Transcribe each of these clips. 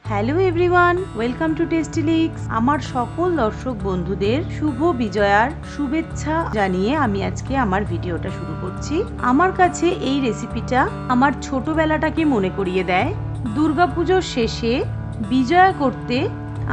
Hello everyone, welcome to tasty leaks. আমার সকল দর্শক বন্ধুদের শুভ বিজয়ার শুভেচ্ছা জানিয়ে আমি আজকে আমার ভিডিওটা শুরু করছি। আমার কাছে এই রেসিপিটা আমার ছোটবেলাটাকে মনে করিয়ে দেয়। দুর্গাপুজোর শেষে বিজয়া করতে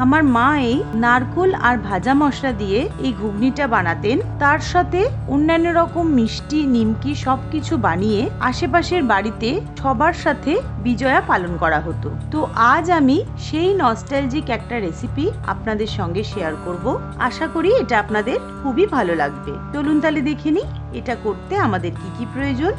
আমার মা এই নারকোল আর ভাজা মশলা দিয়ে এই ঘুগনিটা বানাতেন। তার সাথে অন্যান্য রকম মিষ্টি নিমকি সবকিছু বানিয়ে আশেপাশের বাড়িতে সবার সাথে বিজয়া পালন করা হতো। তো আজ আমি সেই নস্টালজিক একটা রেসিপি আপনাদের সঙ্গে শেয়ার করব। আশা করি এটা আপনাদের খুবই ভালো লাগবে। চলুন তাহলে দেখে নিই এটা করতে আমাদের কি কি প্রয়োজন।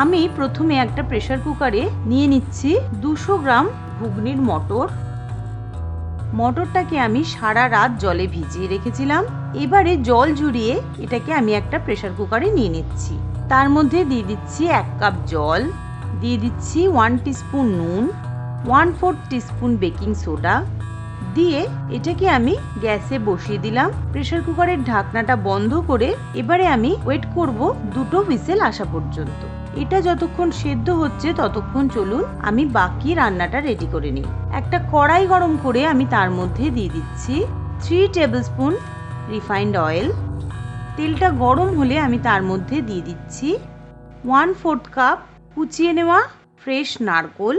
আমি প্রথমে একটা প্রেসার কুকারে নিয়ে নিচ্ছি 200 গ্রাম ঘুগনির মটর। মটরটাকে আমি সারা রাত জলে ভিজিয়ে রেখেছিলাম। এবারে জল ঝরিয়ে এটাকে আমি একটা প্রেসার কুকারে নিয়ে নিচ্ছি। তার মধ্যে দিয়ে দিচ্ছি 1 কাপ জল, দিয়ে দিচ্ছি 1 টিস্পুন নুন, 1/4 টিস্পুন বেকিং সোডা দিয়ে এটাকে আমি গ্যাসে বসিয়ে দিলাম। প্রেসার কুকারের ঢাকনাটা বন্ধ করে এবারে আমি ওয়েট করব 2টো হুইসেল আসা পর্যন্ত। এটা যতক্ষণ সেদ্ধ হচ্ছে ততক্ষণ চলুন আমি বাকি রান্নাটা রেডি করে নিই। একটা কড়াই গরম করে আমি তার মধ্যে দিয়ে দিচ্ছি 3 টেবিলস্পুন রিফাইন্ড অয়েল। তেলটা গরম হলে আমি তার মধ্যে দিয়ে দিচ্ছি 1/4 কাপ কুচিয়ে নেওয়া ফ্রেশ নারকোল।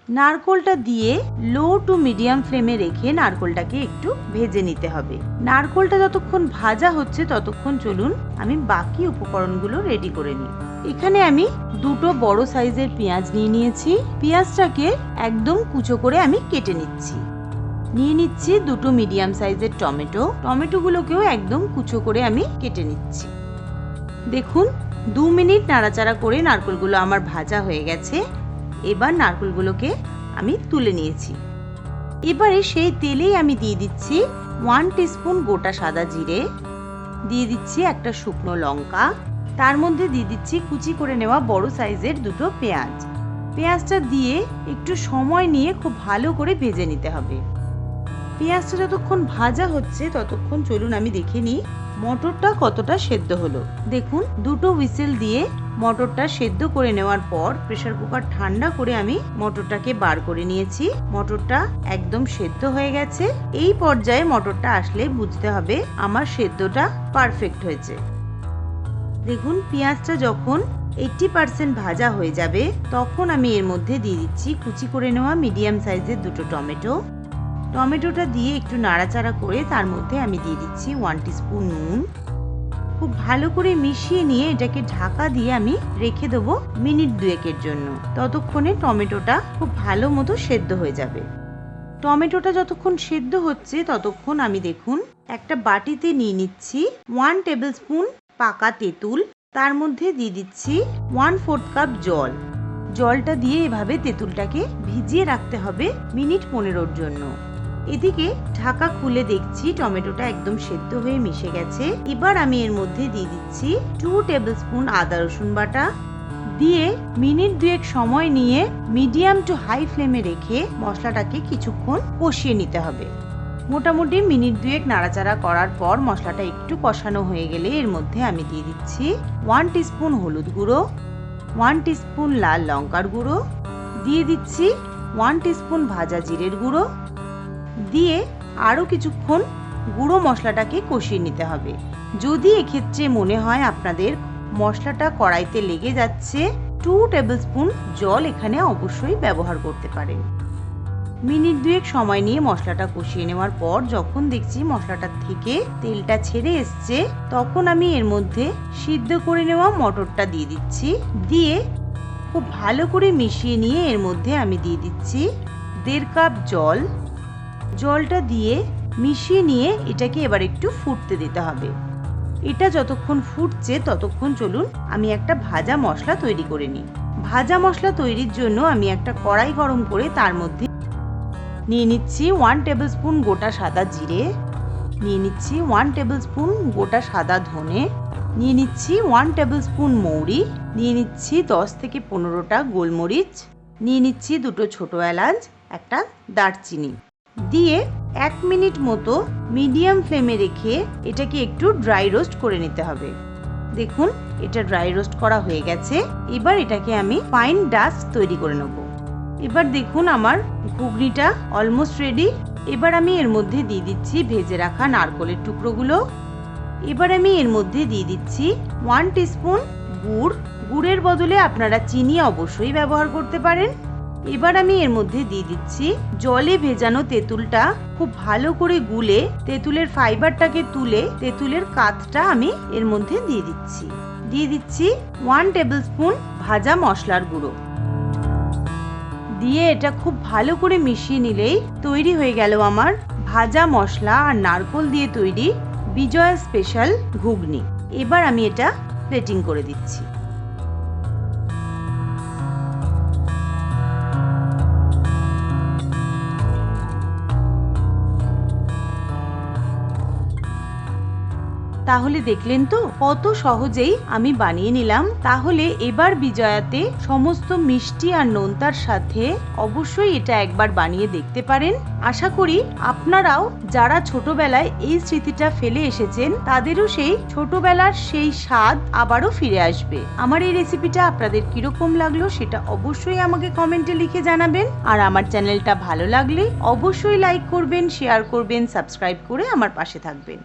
নারকোলটা দিয়ে লো টু মিডিয়াম ফ্লেমে রেখে নারকোলটাকে একটু ভেজে নিতে হবে। নারকোলটা যতক্ষণ ভাজা হচ্ছে ততক্ষণ চলুন আমি বাকি উপকরণগুলো রেডি করে নিই। এখানে আমি 2টো বড় সাইজের পেঁয়াজ নিয়ে নিয়েছি। পেঁয়াজটাকে একদম কুচো করে আমি কেটে নিচ্ছি। নিয়ে নিচ্ছি 2টো মিডিয়াম সাইজের টমেটো। টমেটোগুলোকেও একদম কুচো করে আমি কেটে নিচ্ছি। দেখুন 2 মিনিট নাড়াচাড়া করে নারকোলগুলো আমার ভাজা হয়ে গেছে। এবার নারকোলগুলোকে আমি তুলে নিয়েছি। এবারে সেই তেলেই আমি দিয়ে দিচ্ছি 1 টিস্পুন গোটা সাদা জিরে, দিয়ে দিচ্ছি একটা শুকনো লঙ্কা, তার মধ্যে দিয়ে দিচ্ছি কুচি করে নেওয়া বড় সাইজের 2টো পেঁয়াজ। পেঁয়াজটা দিয়ে একটু সময় নিয়ে খুব ভালো করে ভেজে নিতে হবে। পেঁয়াজটা যতক্ষণ ভাজা হচ্ছে ততক্ষণ চলুন আমি দেখে নিই মটরটা কতটা সেদ্ধ হলো। দেখুন 2টো হুইসেল দিয়ে মটরটা সেদ্ধ করে নেওয়ার পর প্রেসার কুকার ঠান্ডা করে আমি মটরটাকে বার করে নিয়েছি। মটরটা একদম সেদ্ধ হয়ে গেছে। এই পর্যায়ে মটরটা আসলে বুঝতে হবে আমার সেদ্ধটা পারফেক্ট হয়েছে। দেখুন পেঁয়াজটা যখন 80% ভাজা হয়ে যাবে তখন আমি এর মধ্যে দিয়ে দিচ্ছি কুচি করে নেওয়া মিডিয়াম সাইজের 2টো টমেটো। টমেটোটা দিয়ে একটু নাড়াচাড়া করে তার মধ্যে আমি দিয়ে দিচ্ছি 1 টিস্পুন নুন। খুব ভালো করে মিশিয়ে নিয়ে এটাকে ঢাকা দিয়ে আমি রেখে দেবো মিনিট 2-এর জন্য। ততক্ষণে টমেটোটা খুব ভালো মতো সেদ্ধ হয়ে যাবে। টমেটোটা যতক্ষণ সেদ্ধ হচ্ছে ততক্ষণ আমি দেখুন একটা বাটিতে নিয়ে নিচ্ছি 1 টেবিলস্পুন পাকা তেঁতুল। তার মধ্যে দিয়ে দিচ্ছি 1/4 কাপ জল। জলটা দিয়ে এভাবে তেঁতুলটাকে ভিজিয়ে রাখতে হবে মিনিট 15-এর জন্য। এদিকে ঢাকা খুলে দেখছি টমেটোটা একদম সেদ্ধ হয়ে মিশে গেছে। এবার আমি এর মধ্যে দিয়ে দিচ্ছি 2 টেবিলস্পুন আদা রসুন বাটা দিয়ে মিনিট 2 সময় নিয়ে মিডিয়াম টু হাই ফ্লেমে রেখে মশলাটাকে কিছুক্ষণ কষিয়ে নিতে হবে। মোটামুটি মিনিট 2 নাড়াচাড়া করার পর মশলাটা একটু কষানো হয়ে গেলে এর মধ্যে আমি দিয়ে দিচ্ছি 1 টিস্পুন হলুদ গুঁড়ো, 1 টিস্পুন লাল লঙ্কার গুঁড়ো, দিয়ে দিচ্ছি 1 টিস্পুন ভাজা জিরের গুঁড়ো দিয়ে আরও কিছুক্ষণ গুঁড়ো মশলাটাকে কষিয়ে নিতে হবে। যদি এক্ষেত্রে মনে হয় আপনাদের মশলাটা কড়াইতে লেগে যাচ্ছে 2 টেবিলস্পুন জল এখানে অবশ্যই ব্যবহার করতে পারেন। মিনিট 2 সময় নিয়ে মশলাটা কষিয়ে নেওয়ার পর যখন দেখছি মশলাটা থেকে তেলটা ছেড়ে এসছে তখন আমি এর মধ্যে সিদ্ধ করে নেওয়া মটরটা দিয়ে দিচ্ছি। দিয়ে খুব ভালো করে মিশিয়ে নিয়ে এর মধ্যে আমি দিয়ে দিচ্ছি 1.5 কাপ জল। জলটা দিয়ে মিশিয়ে নিয়ে এটাকে এবার একটু ফুটতে দিতে হবে। এটা যতক্ষণ ফুটছে ততক্ষণ চলুন আমি একটা ভাজা মশলা তৈরি করে নিই। ভাজা মশলা তৈরির জন্য আমি একটা কড়াই গরম করে তার মধ্যে নিয়ে নিচ্ছি 1 টেবিলস্পুন গোটা সাদা জিরে, নিয়ে নিচ্ছি 1 টেবিলস্পুন গোটা সাদা ধনে, নিয়ে নিচ্ছি 1 টেবিলস্পুন মৌরি, নিয়ে নিচ্ছি 10 থেকে 15টা গোলমরিচ, নিয়ে নিচ্ছি 2টো ছোট এলাচ, একটা দারচিনি দিয়ে 1 মিনিট মতো মিডিয়াম ফ্লেমে রেখে এটাকে একটু ড্রাই রোস্ট করে নিতে হবে। দেখুন এটা ড্রাই রোস্ট করা হয়ে গেছে। এবার এটাকে আমি ফাইন ডাস্ট তৈরি করে নেব। এবার দেখুন আমার ঘুগনিটা অলমোস্ট রেডি। এবার আমি এর মধ্যে দিয়ে দিচ্ছি ভেজে রাখা নারকেলের টুকরোগুলো। এবার আমি এর মধ্যে দিয়ে দিচ্ছি 1 টিস্পুন গুড়। গুড়ের বদলে আপনারা চিনি অবশ্যই ব্যবহার করতে পারেন। এবার আমি এর মধ্যে দিয়ে দিচ্ছি জলে ভেজানো তেঁতুলটা খুব ভালো করে গুলে তেঁতুলের ফাইবারটাকে তুলে তেঁতুলের কাতটা আমি এর মধ্যে দিয়ে দিচ্ছি 1 টেবিলস্পুন ভাজা মশলার গুঁড়ো দিয়ে এটা খুব ভালো করে মিশিয়ে নিলেই তৈরি হয়ে গেল আমার ভাজা মশলা আর নারকেল দিয়ে তৈরি বিজয়া স্পেশাল ঘুগনি। এবার আমি এটা প্লেটিং করে দিচ্ছি। তাহলে দেখলেন তো কত সহজেই আমি বানিয়ে নিলাম। তাহলে এবার বিজয়াতে সমস্ত মিষ্টি আর নোনতার সাথে অবশ্যই এটা একবার বানিয়ে দেখতে পারেন। আশা করি আপনারাও যারা ছোটবেলায় এই স্মৃতিটা ফেলে এসেছেন তাদেরও সেই ছোটবেলার সেই স্বাদ আবারও ফিরে আসবে। আমার এই রেসিপিটা আপনাদের কিরকম লাগলো সেটা অবশ্যই আমাকে কমেন্টে লিখে জানাবেন। আর আমার চ্যানেলটা ভালো লাগলে অবশ্যই লাইক করবেন, শেয়ার করবেন, সাবস্ক্রাইব করে আমার পাশে থাকবেন।